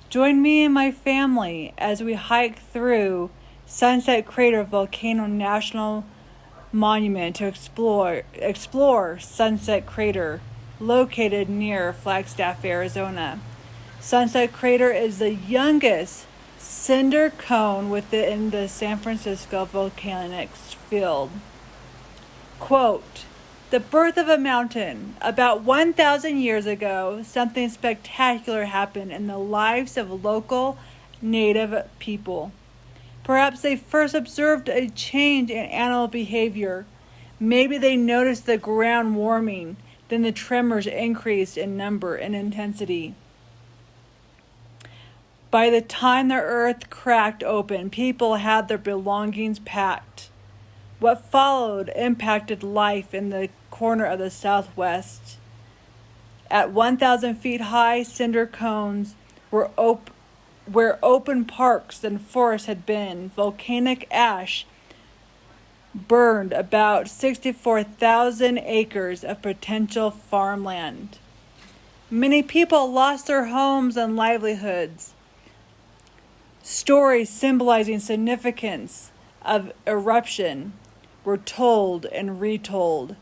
Join me and my family as we hike through Sunset Crater Volcano National Monument to explore Sunset Crater, located near Flagstaff, Arizona. Sunset Crater is the youngest cinder cone within the San Francisco volcanic field. Quote, "The birth of a mountain. About 1,000 years ago, something spectacular happened in the lives of local native people. Perhaps they first observed a change in animal behavior. Maybe they noticed the ground warming, then the tremors increased in number and intensity. By the time the earth cracked open, people had their belongings packed. What followed impacted life in the corner of the Southwest. At 1,000 feet high, cinder cones were where open parks and forests had been. Volcanic ash burned about 64,000 acres of potential farmland. Many people lost their homes and livelihoods. Stories symbolizing significance of eruption were told and retold,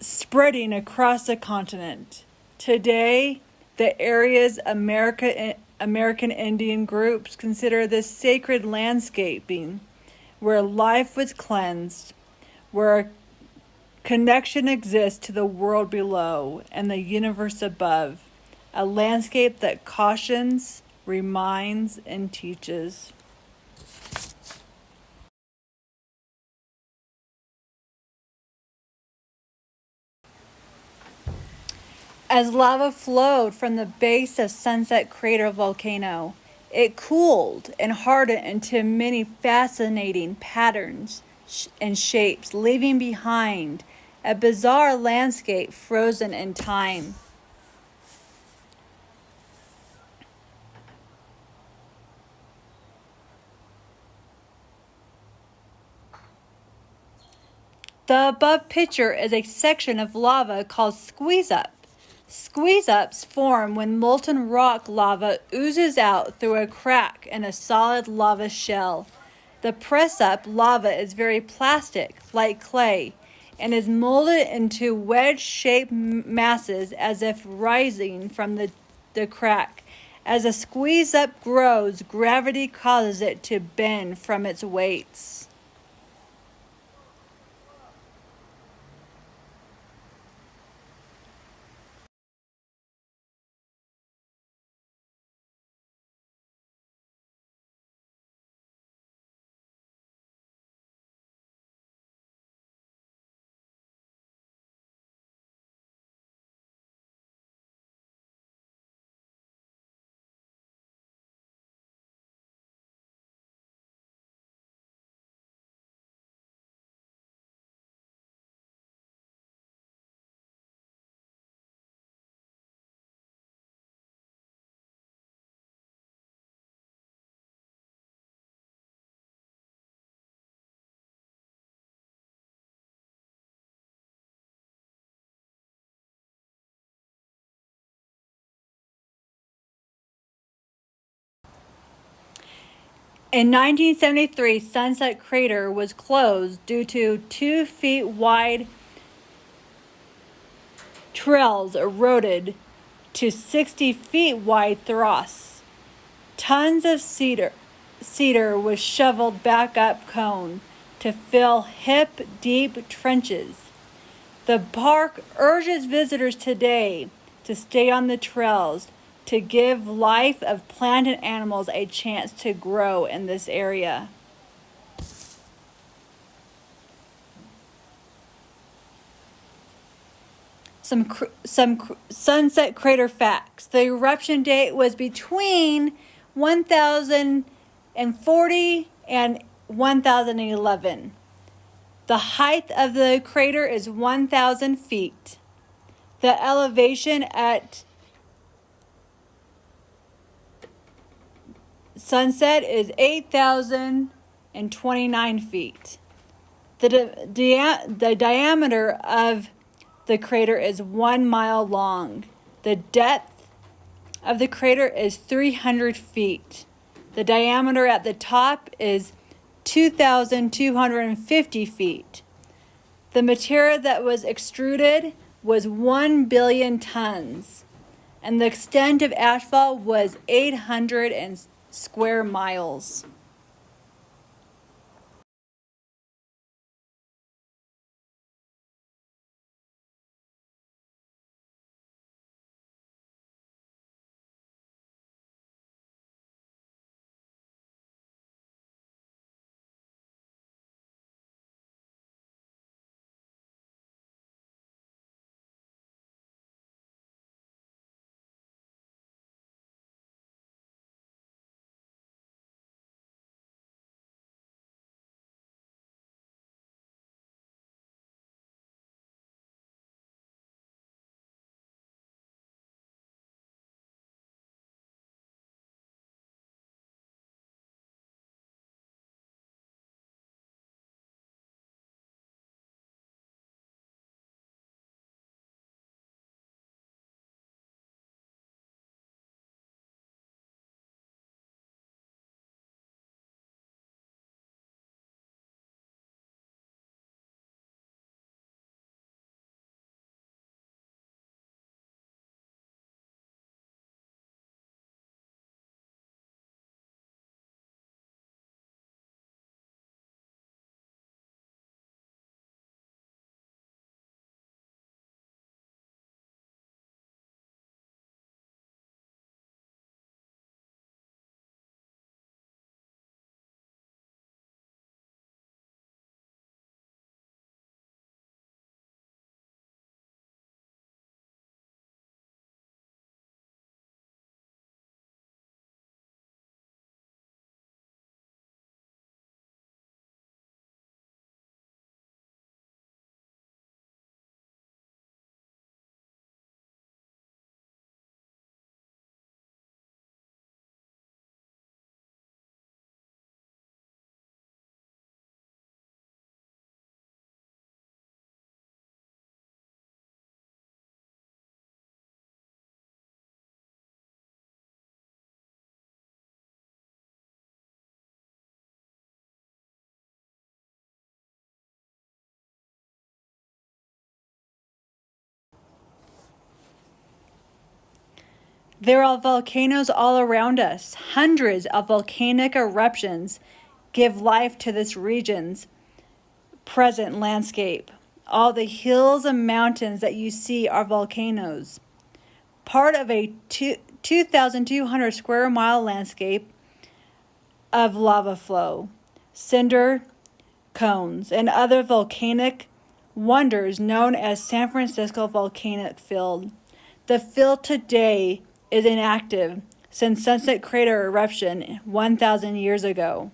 spreading across the continent. Today, the area's American Indian groups consider this sacred landscaping where life was cleansed, where a connection exists to the world below and the universe above, a landscape that cautions, reminds, and teaches. As lava flowed from the base of Sunset Crater Volcano, it cooled and hardened into many fascinating patterns and shapes, leaving behind a bizarre landscape frozen in time. The above picture is a section of lava called squeeze-up. Squeeze-ups form when molten rock lava oozes out through a crack in a solid lava shell. The press-up lava is very plastic, like clay, and is molded into wedge-shaped masses as if rising from the crack. As a squeeze-up grows, gravity causes it to bend from its weights. In 1973, Sunset Crater was closed due to 2 feet wide trails eroded to 60 feet wide troughs. Tons of cedar was shoveled back up cone to fill hip-deep trenches. The park urges visitors today to stay on the trails to give life of plant and animals a chance to grow in this area. Some Sunset Crater facts. The eruption date was between 1040 and 1011. The height of the crater is 1,000 feet. The elevation at Sunset is 8,029 feet. The diameter of the crater is 1 mile long. The depth of the crater is 300 feet. The diameter at the top is 2,250 feet. The material that was extruded was 1 billion tons, and the extent of asphalt was 800 square miles. There are volcanoes all around us. Hundreds of volcanic eruptions give life to this region's present landscape. All the hills and mountains that you see are volcanoes, part of a 2,200 square mile landscape of lava flow, cinder cones, and other volcanic wonders known as San Francisco Volcanic Field. The field today is inactive since Sunset Crater eruption 1,000 years ago.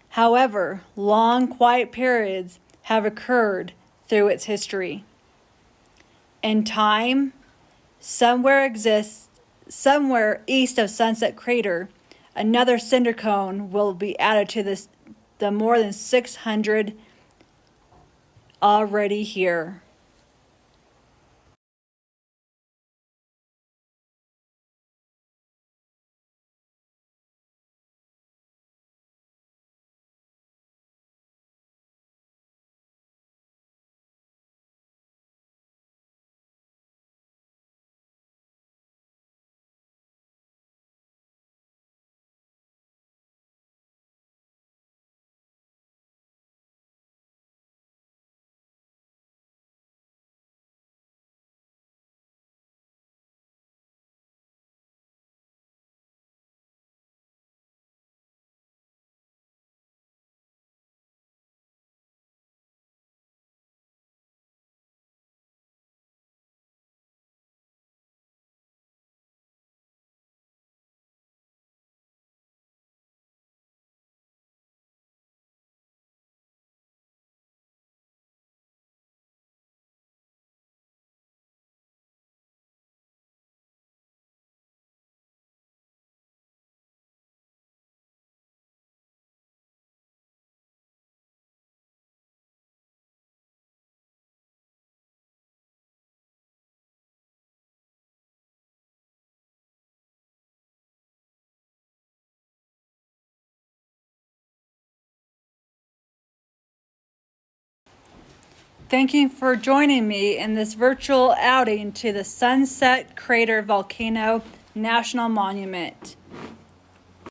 However, long quiet periods have occurred through its history. In time, somewhere east of Sunset Crater, another cinder cone will be added to the more than 600 already here. Thank you for joining me in this virtual outing to the Sunset Crater Volcano National Monument.